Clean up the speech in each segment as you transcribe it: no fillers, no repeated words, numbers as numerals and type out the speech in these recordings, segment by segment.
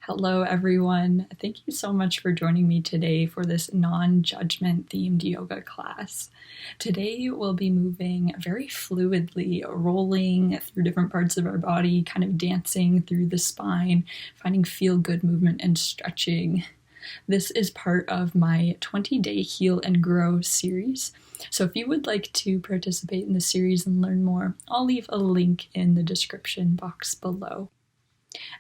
Hello, everyone. Thank you so much for joining me today for this non-judgment themed yoga class. Today, we'll be moving very fluidly, rolling through different parts of our body, kind of dancing through the spine, finding feel-good movement and stretching. This is part of my 20-day Heal and Grow series. So if you would like to participate in the series and learn more, I'll leave a link in the description box below.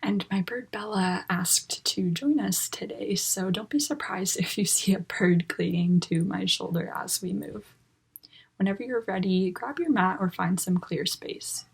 And my bird Bella asked to join us today, so don't be surprised if you see a bird clinging to my shoulder as we move. Whenever you're ready, grab your mat or find some clear space.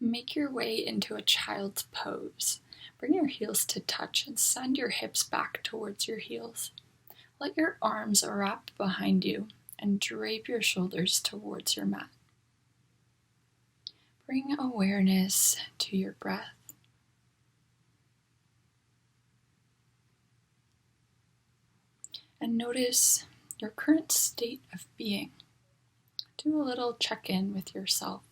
Make your way into a child's pose. Bring your heels to touch and send your hips back towards your heels. Let your arms wrap behind you and drape your shoulders towards your mat. Bring awareness to your breath. And notice your current state of being. Do a little check-in with yourself.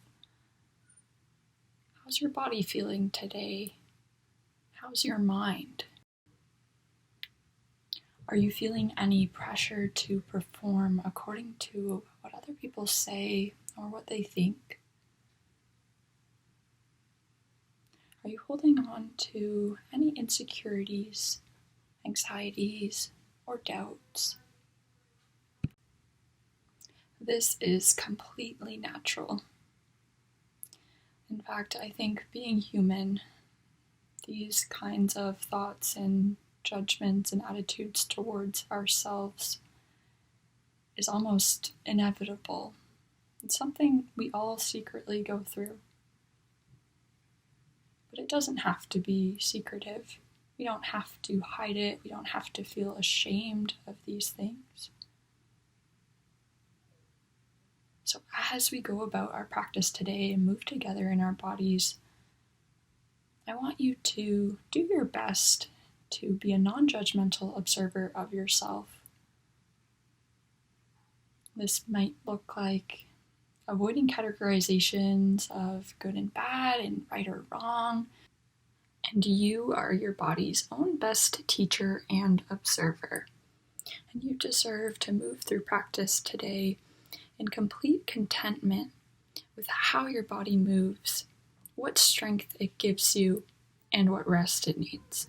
How's your body feeling today? How's your mind? Are you feeling any pressure to perform according to what other people say or what they think? Are you holding on to any insecurities, anxieties, or doubts? This is completely natural. In fact, I think being human, these kinds of thoughts and judgments and attitudes towards ourselves is almost inevitable. It's something we all secretly go through. But it doesn't have to be secretive. We don't have to hide it. We don't have to feel ashamed of these things. So as we go about our practice today and move together in our bodies, I want you to do your best to be a non-judgmental observer of yourself. This might look like avoiding categorizations of good and bad and right or wrong. And you are your body's own best teacher and observer. And you deserve to move through practice today in complete contentment with how your body moves, what strength it gives you, and what rest it needs.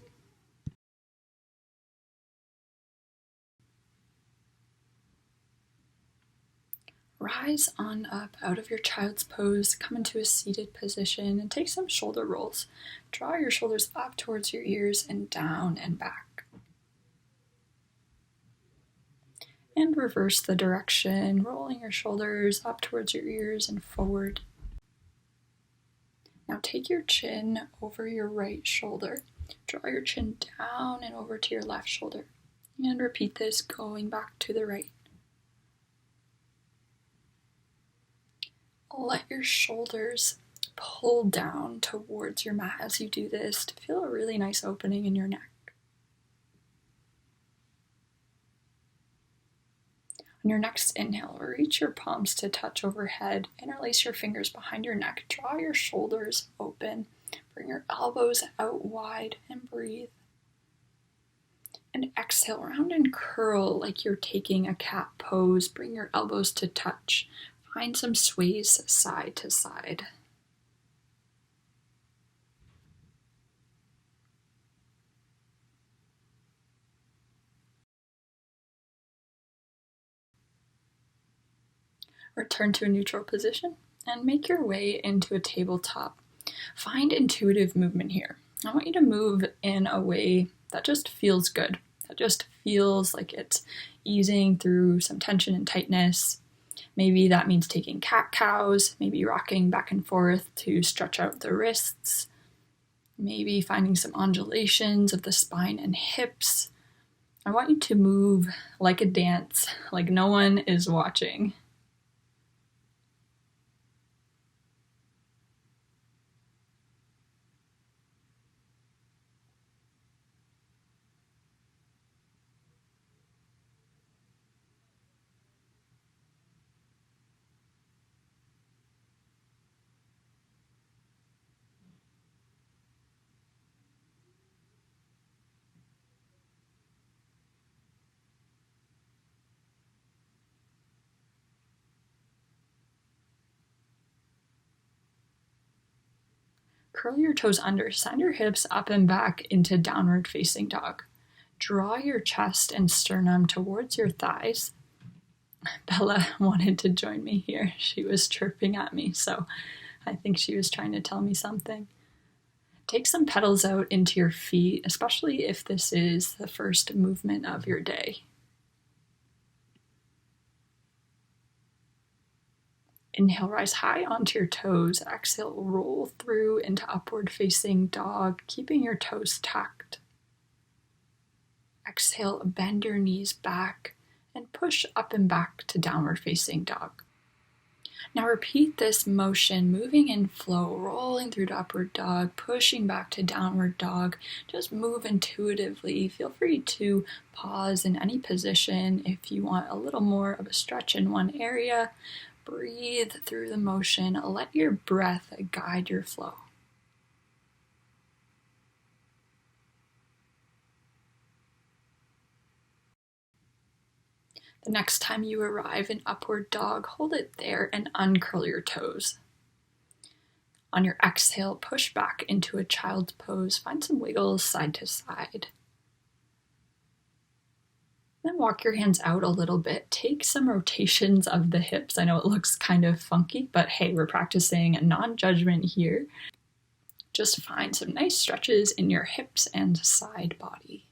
Rise on up out of your child's pose, come into a seated position, and take some shoulder rolls. Draw your shoulders up towards your ears and down and back. And reverse the direction, rolling your shoulders up towards your ears and forward. Now take your chin over your right shoulder. Draw your chin down and over to your left shoulder. And repeat this, going back to the right. Let your shoulders pull down towards your mat as you do this to feel a really nice opening in your neck. On your next inhale, reach your palms to touch overhead, interlace your fingers behind your neck, draw your shoulders open, bring your elbows out wide and breathe. And exhale, round and curl like you're taking a cat pose, bring your elbows to touch, find some sways side to side. Return to a neutral position and make your way into a tabletop. Find intuitive movement here. I want you to move in a way that just feels good, that just feels like it's easing through some tension and tightness. Maybe that means taking cat-cows, maybe rocking back and forth to stretch out the wrists, maybe finding some undulations of the spine and hips, I want you to move like a dance, like no one is watching. Curl your toes under, send your hips up and back into downward facing dog. Draw your chest and sternum towards your thighs. Bella wanted to join me here. She was chirping at me, so I think she was trying to tell me something. Take some pedals out into your feet, especially if this is the first movement of your day. Inhale, rise high onto your toes. Exhale, roll through into upward facing dog, keeping your toes tucked. Exhale, bend your knees back and push up and back to downward facing dog. Now repeat this motion, moving in flow, rolling through to upward dog, pushing back to downward dog. Just move intuitively. Feel free to pause in any position if you want a little more of a stretch in one area. Breathe through the motion. Let your breath guide your flow. The next time you arrive in upward dog, hold it there and uncurl your toes. On your exhale, push back into a child's pose. Find some wiggles side to side. Then walk your hands out a little bit. Take some rotations of the hips. I know it looks kind of funky, but hey, we're practicing non-judgment here. Just find some nice stretches in your hips and side body.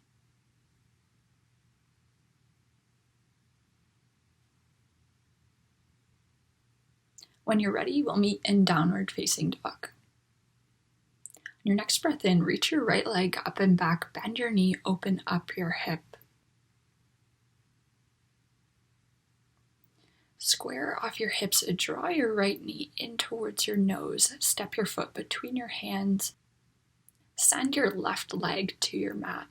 When you're ready, we'll meet in downward facing dog. On your next breath in, reach your right leg up and back, bend your knee, open up your hip. Square off your hips, draw your right knee in towards your nose, step your foot between your hands, send your left leg to your mat.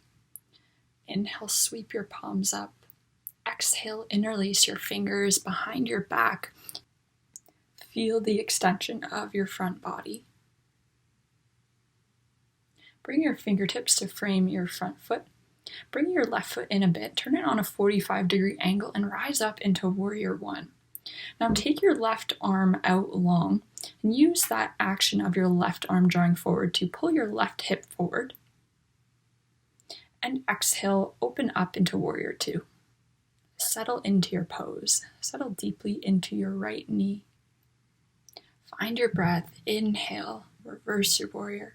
Inhale, sweep your palms up. Exhale, interlace your fingers behind your back. Feel the extension of your front body. Bring your fingertips to frame your front foot. Bring your left foot in a bit, turn it on a 45-degree angle, and rise up into Warrior One. Now take your left arm out long and use that action of your left arm drawing forward to pull your left hip forward. And exhale, open up into Warrior Two. Settle into your pose. Settle deeply into your right knee. Find your breath. Inhale, reverse your warrior.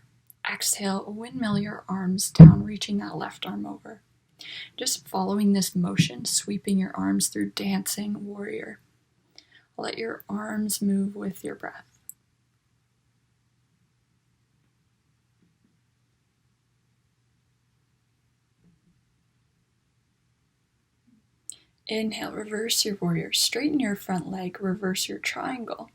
Exhale, windmill your arms down, reaching that left arm over. Just following this motion, sweeping your arms through dancing warrior. Let your arms move with your breath. Inhale, reverse your warrior. Straighten your front leg, reverse your triangle.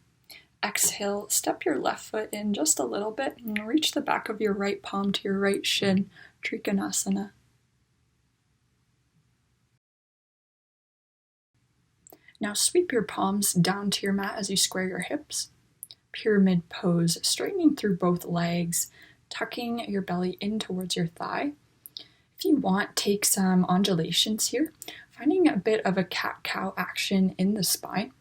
Exhale, step your left foot in just a little bit and reach the back of your right palm to your right shin, Trikonasana. Now sweep your palms down to your mat as you square your hips. Pyramid pose, straightening through both legs, tucking your belly in towards your thigh. If you want, take some undulations here, finding a bit of a cat-cow action in the spine.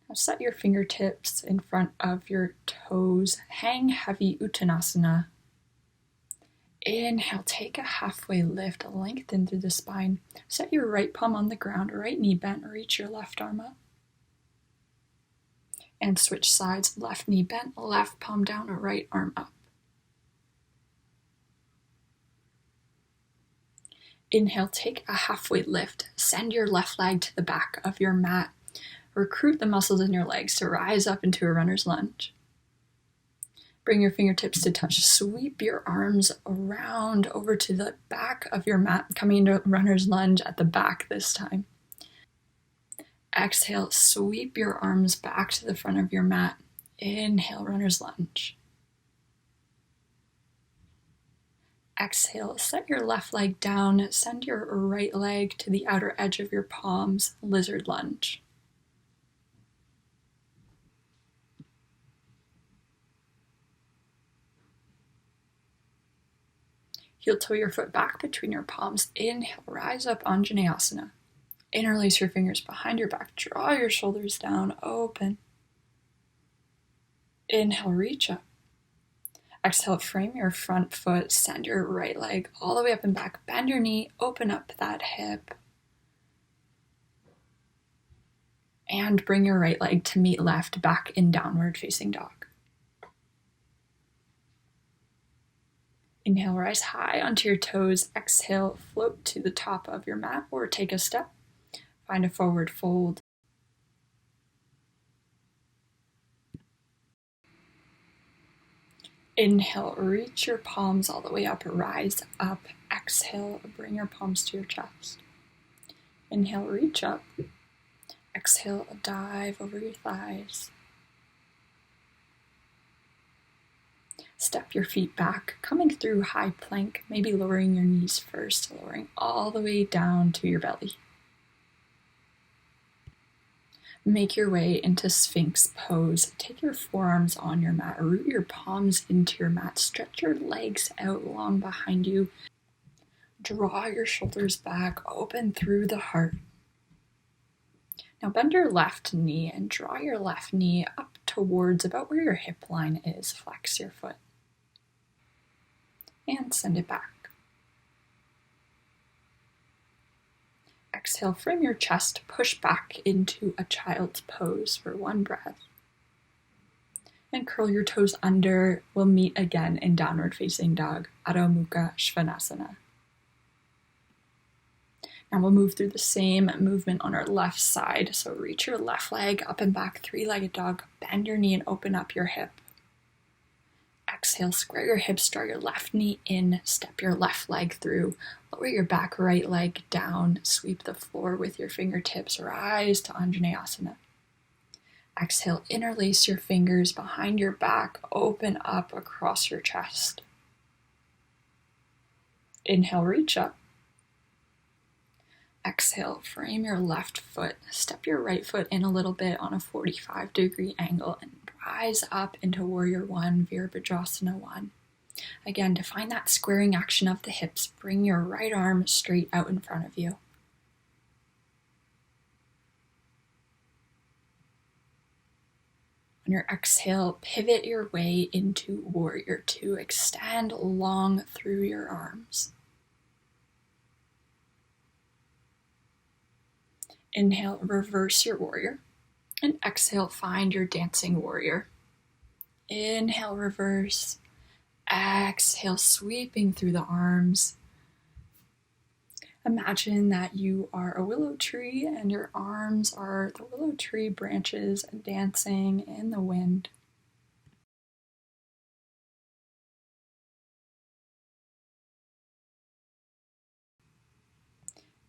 Now set your fingertips in front of your toes. Hang heavy Uttanasana. Inhale, take a halfway lift, lengthen through the spine. Set your right palm on the ground, right knee bent, reach your left arm up. And switch sides, left knee bent, left palm down, right arm up. Inhale, take a halfway lift. Send your left leg to the back of your mat. Recruit the muscles in your legs to rise up into a runner's lunge. Bring your fingertips to touch. Sweep your arms around over to the back of your mat, coming into runner's lunge at the back this time. Exhale, sweep your arms back to the front of your mat. Inhale, runner's lunge. Exhale, set your left leg down, send your right leg to the outer edge of your palms, lizard lunge. Heel toe your foot back between your palms. Inhale, rise up, Anjaneyasana. Interlace your fingers behind your back, draw your shoulders down, open. Inhale, reach up. Exhale, frame your front foot, send your right leg all the way up and back, bend your knee, open up that hip. And bring your right leg to meet left, back in downward facing dog. Inhale, rise high onto your toes. Exhale, float to the top of your mat or take a step. Find a forward fold. Inhale, reach your palms all the way up, rise up. Exhale, bring your palms to your chest. Inhale, reach up. Exhale, dive over your thighs. Step your feet back, coming through high plank, maybe lowering your knees first, lowering all the way down to your belly. Make your way into Sphinx pose. Take your forearms on your mat, root your palms into your mat, stretch your legs out long behind you. Draw your shoulders back, open through the heart. Now bend your left knee and draw your left knee up towards about where your hip line is. Flex your foot. And send it back. Exhale, frame your chest, push back into a child's pose for one breath. And curl your toes under. We'll meet again in downward facing dog, Adho Mukha Svanasana. Now we'll move through the same movement on our left side. So reach your left leg up and back, three-legged dog. Bend your knee and open up your hip. Exhale, square your hips, draw your left knee in, step your left leg through, lower your back right leg down, sweep the floor with your fingertips, rise to Anjaneyasana. Exhale, interlace your fingers behind your back, open up across your chest. Inhale, reach up. Exhale, frame your left foot, step your right foot in a little bit on a 45-degree angle and rise up into Warrior One, Virabhadrasana 1. Again, to find that squaring action of the hips, bring your right arm straight out in front of you. On your exhale, pivot your way into Warrior Two. Extend long through your arms. Inhale, reverse your warrior. And exhale, find your dancing warrior. Inhale, reverse. Exhale, sweeping through the arms. Imagine that you are a willow tree and your arms are the willow tree branches dancing in the wind.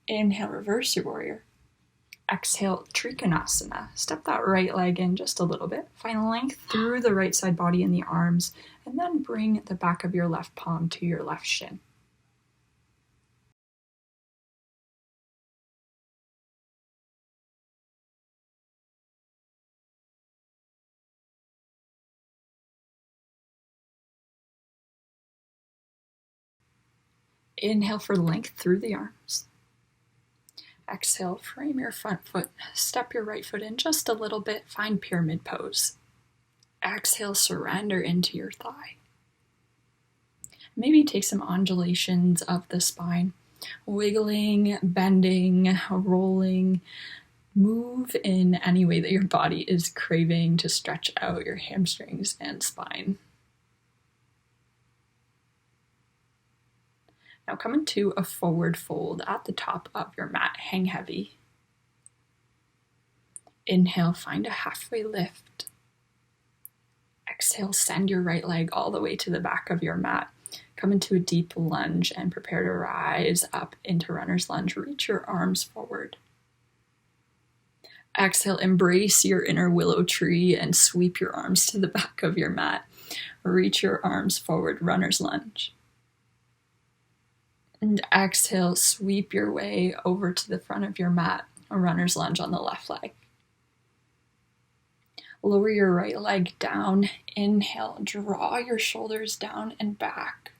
Inhale, reverse your warrior. Exhale, Trikonasana. Step that right leg in just a little bit. Find length through the right side body and the arms, and then bring the back of your left palm to your left shin. Inhale for length through the arms. Exhale, frame your front foot, step your right foot in just a little bit, find pyramid pose. Exhale, surrender into your thigh. Maybe take some undulations of the spine, wiggling, bending, rolling. Move in any way that your body is craving to stretch out your hamstrings and spine. Now come into a forward fold at the top of your mat. Hang heavy. Inhale, find a halfway lift. Exhale, send your right leg all the way to the back of your mat. Come into a deep lunge and prepare to rise up into runner's lunge. Reach your arms forward. Exhale, embrace your inner willow tree and sweep your arms to the back of your mat. Reach your arms forward, runner's lunge. And exhale, sweep your way over to the front of your mat, a runner's lunge on the left leg. Lower your right leg down. Inhale, draw your shoulders down and back.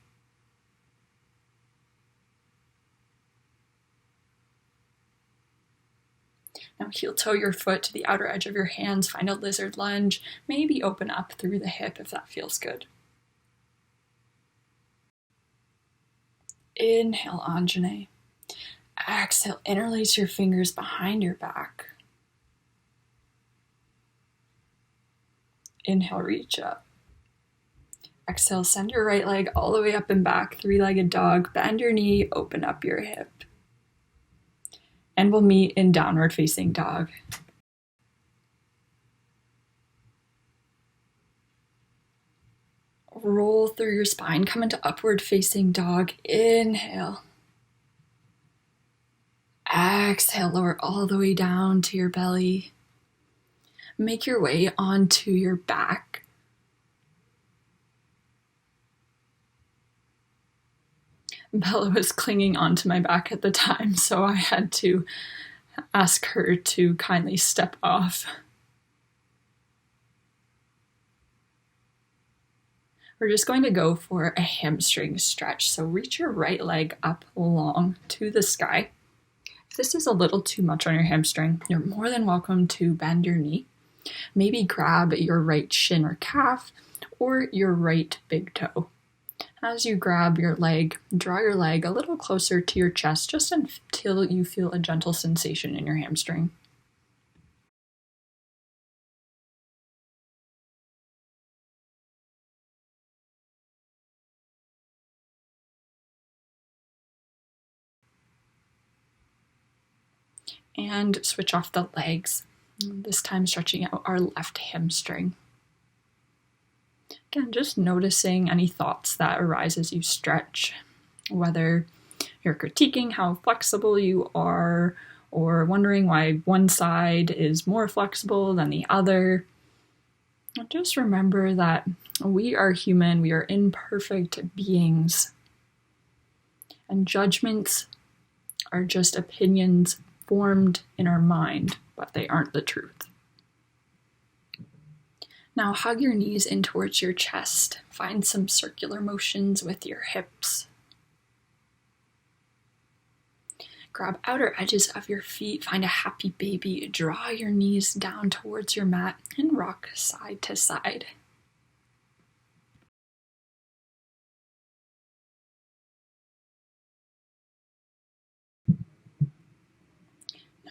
Now heel toe your foot to the outer edge of your hands. Find a lizard lunge. Maybe open up through the hip if that feels good. Inhale, Anjane. Exhale, interlace your fingers behind your back. Inhale, reach up. Exhale, send your right leg all the way up and back, three-legged dog. Bend your knee, open up your hip. And we'll meet in downward facing dog. Roll through your spine, come into upward facing dog. Inhale. Exhale, lower all the way down to your belly. Make your way onto your back. Bella was clinging onto my back at the time, so I had to ask her to kindly step off. We're just going to go for a hamstring stretch. So reach your right leg up long to the sky. If this is a little too much on your hamstring, you're more than welcome to bend your knee. Maybe grab your right shin or calf or your right big toe. As you grab your leg, draw your leg a little closer to your chest just until you feel a gentle sensation in your hamstring. And switch off the legs, this time stretching out our left hamstring. Again, just noticing any thoughts that arise as you stretch, whether you're critiquing how flexible you are or wondering why one side is more flexible than the other. Just remember that we are human, we are imperfect beings, and judgments are just opinions formed in our mind, but they aren't the truth. Now hug your knees in towards your chest. Find some circular motions with your hips. Grab outer edges of your feet. Find a happy baby. Draw your knees down towards your mat and rock side to side.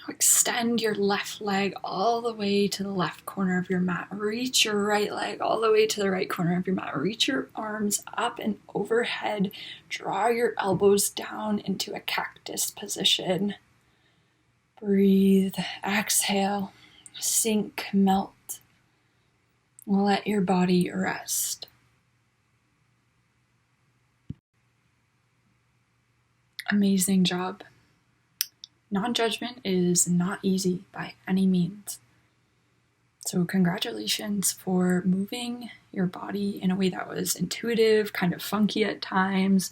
Extend your left leg all the way to the left corner of your mat. Reach your right leg all the way to the right corner of your mat. Reach your arms up and overhead. Draw your elbows down into a cactus position. Breathe. Exhale. Sink, melt. Let your body rest. Amazing job. Non-judgment is not easy by any means. So congratulations for moving your body in a way that was intuitive, kind of funky at times,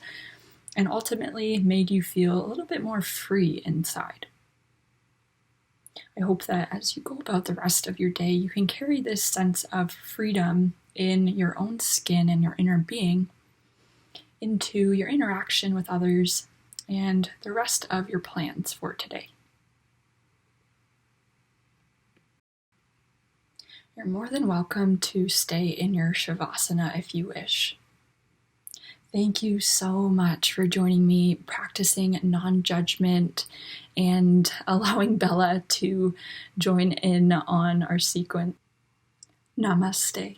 and ultimately made you feel a little bit more free inside. I hope that as you go about the rest of your day, you can carry this sense of freedom in your own skin and your inner being into your interaction with others and the rest of your plans for today. You're more than welcome to stay in your Shavasana if you wish. Thank you so much for joining me, practicing non-judgment and allowing Bella to join in on our sequence. Namaste.